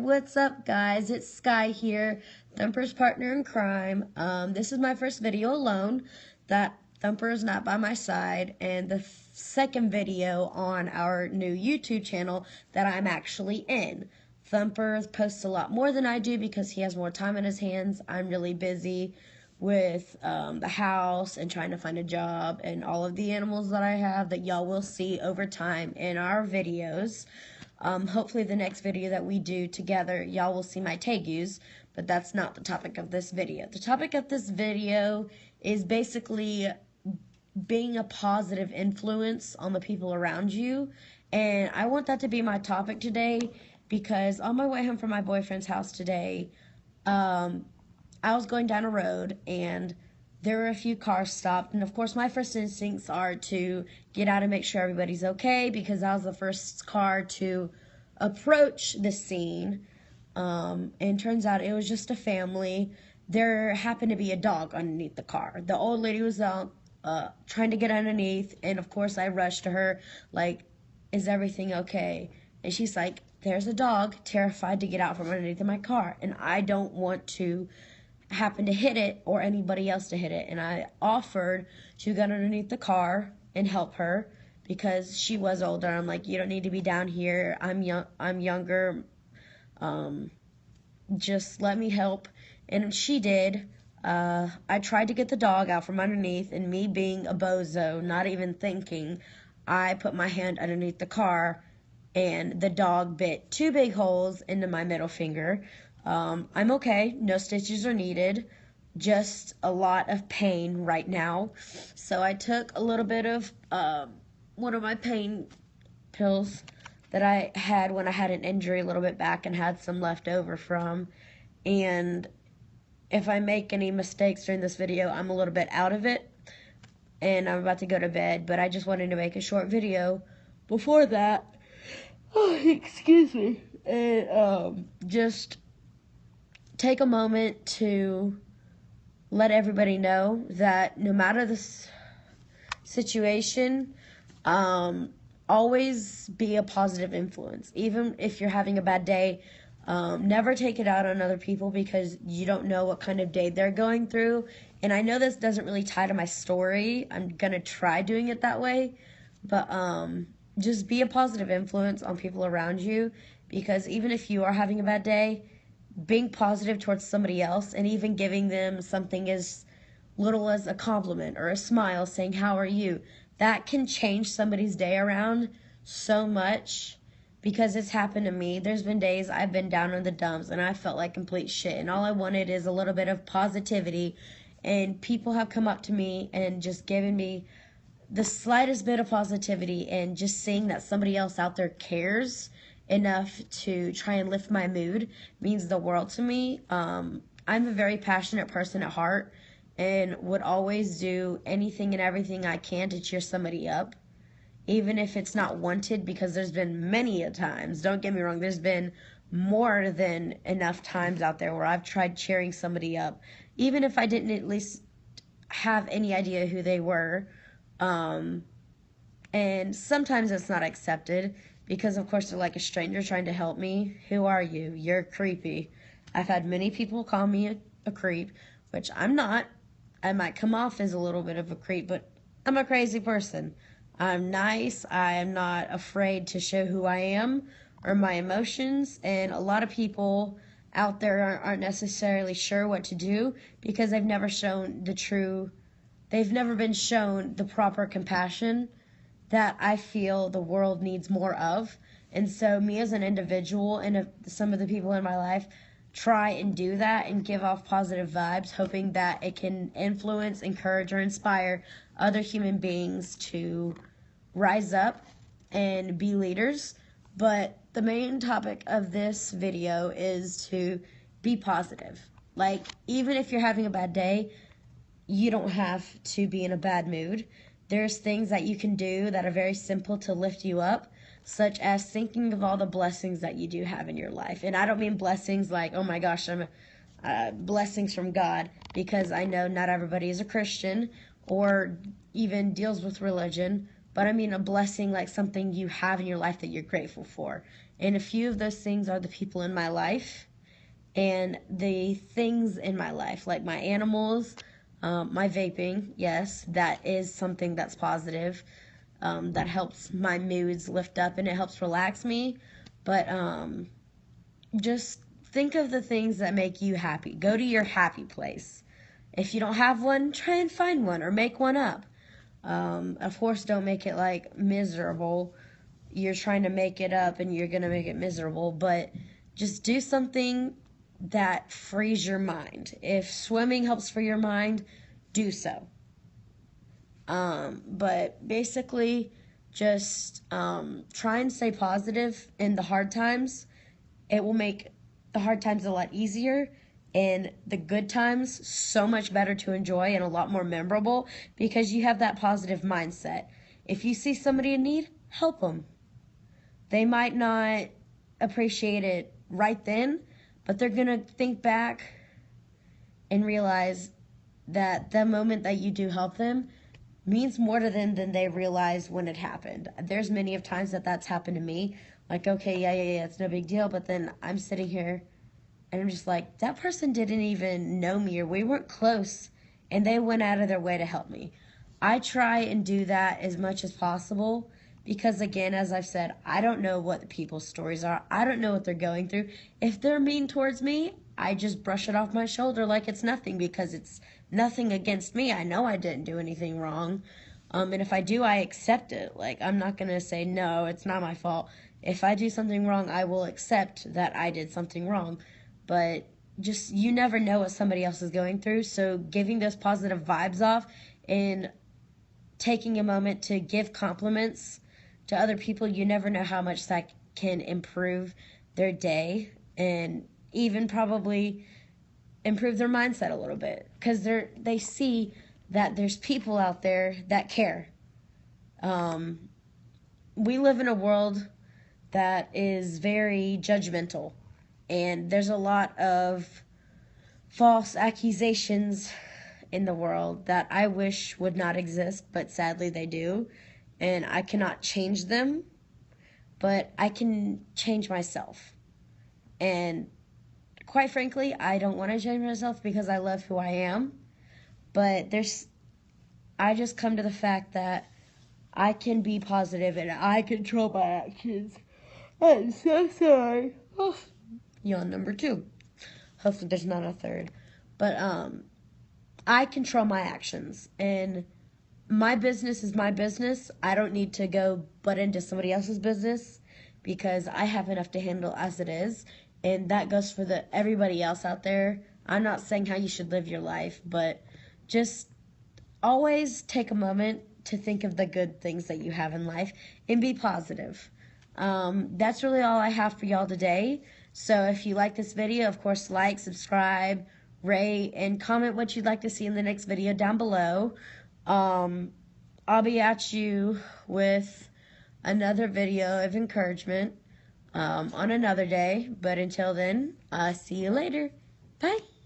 What's up, guys? It's Sky here, Thumper's partner in crime. This is my first video alone that Thumper is not by my side, and the second video on our new YouTube channel that I'm actually in. Thumper posts a lot more than I do because he has more time in his hands. I'm really busy with the house and trying to find a job and all of the animals that I have that y'all will see over time in our videos. Hopefully the next video that we do together, y'all will see my tegus, but that's not the topic of this video. The topic of this video is basically being a positive influence on the people around you, and I want that to be my topic today because on my way home from my boyfriend's house today, I was going down a road and there were a few cars stopped, and of course my first instincts are to get out and make sure everybody's okay because I was the first car to approach the scene, and turns out it was just a family. There happened to be a dog underneath the car. The old lady was out trying to get underneath, and of course I rushed to her like, is everything okay? And she's like, there's a dog, terrified to get out from underneath of my car, and I don't want to happen to hit it or anybody else to hit it. And I offered to get underneath the car and help her because she was older. I'm like, you don't need to be down here. I'm younger. Just let me help. And she did. I tried to get the dog out from underneath, and me being a bozo, not even thinking, I put my hand underneath the car and the dog bit 2 big holes into my middle finger. I'm okay. No stitches are needed. Just a lot of pain right now. So I took a little bit of one of my pain pills that I had when I had an injury a little bit back and had some left over from. And if I make any mistakes during this video, I'm a little bit out of it. And I'm about to go to bed. But I just wanted to make a short video before that. Oh, excuse me. And just take a moment to let everybody know that no matter the situation, always be a positive influence. Even if you're having a bad day, never take it out on other people because you don't know what kind of day they're going through. And I know this doesn't really tie to my story. I'm going to try doing it that way. But just be a positive influence on people around you because even if you are having a bad day, being positive towards somebody else and even giving them something as little as a compliment or a smile saying, how are you? That can change somebody's day around so much because it's happened to me. There's been days I've been down in the dumps and I felt like complete shit, and all I wanted is a little bit of positivity, and people have come up to me and just given me the slightest bit of positivity, and just seeing that somebody else out there cares enough to try and lift my mood means the world to me. I'm a very passionate person at heart and would always do anything and everything I can to cheer somebody up, even if it's not wanted, because there's been many a times, don't get me wrong, there's been more than enough times out there where I've tried cheering somebody up, even if I didn't at least have any idea who they were. And sometimes it's not accepted because, of course, they're like a stranger trying to help me. Who are you? You're creepy. I've had many people call me a creep, which I'm not. I might come off as a little bit of a creep, but I'm a crazy person. I'm nice. I am not afraid to show who I am or my emotions, and a lot of people out there aren't necessarily sure what to do because they've never been shown the proper compassion that I feel the world needs more of. And so me as an individual and some of the people in my life try and do that and give off positive vibes, hoping that it can influence, encourage, or inspire other human beings to rise up and be leaders. But the main topic of this video is to be positive. Like, even if you're having a bad day, you don't have to be in a bad mood. There's things that you can do that are very simple to lift you up, such as thinking of all the blessings that you do have in your life. And I don't mean blessings like, oh my gosh, blessings from God, because I know not everybody is a Christian or even deals with religion, but I mean a blessing like something you have in your life that you're grateful for. And a few of those things are the people in my life and the things in my life, like my animals, my vaping. Yes, that is something that's positive. That helps my moods lift up and it helps relax me. But just think of the things that make you happy. Go to your happy place. If you don't have one, try and find one or make one up. Of course, don't make it like miserable. You're trying to make it up and you're going to make it miserable, but just do something that frees your mind. If swimming helps for your mind, do so. But basically, just try and stay positive in the hard times. It will make the hard times a lot easier and the good times so much better to enjoy and a lot more memorable because you have that positive mindset. If you see somebody in need, help them. They might not appreciate it right then, but they're going to think back and realize that the moment that you do help them means more to them than they realize when it happened. There's many of times that that's happened to me. Like, okay, yeah, it's no big deal. But then I'm sitting here and I'm just like, that person didn't even know me or we weren't close. And they went out of their way to help me. I try and do that as much as possible because, again, as I've said, I don't know what the people's stories are. I don't know what they're going through. If they're mean towards me, I just brush it off my shoulder like it's nothing because it's nothing against me. I know I didn't do anything wrong. And if I do, I accept it. Like, I'm not going to say, no, it's not my fault. If I do something wrong, I will accept that I did something wrong. But just, you never know what somebody else is going through. So giving those positive vibes off and taking a moment to give compliments to other people, you never know how much that can improve their day and even probably improve their mindset a little bit because they see that there's people out there that care. We live in a world that is very judgmental, and there's a lot of false accusations in the world that I wish would not exist, but sadly they do, and I cannot change them, but I can change myself. And quite frankly, I don't want to change myself because I love who I am, but I just come to the fact that I can be positive and I control my actions. I'm so sorry. Oh, yawn number 2. Hopefully there's not a third. But I control my actions, and my business is my business. I don't need to go butt into somebody else's business because I have enough to handle as it is. And that goes for everybody else out there. I'm not saying how you should live your life, but just always take a moment to think of the good things that you have in life and be positive. That's really all I have for y'all today. So if you like this video, of course, like, subscribe, rate, and comment what you'd like to see in the next video down below. I'll be at you with another video of encouragement on another day. But until then, see you later. Bye.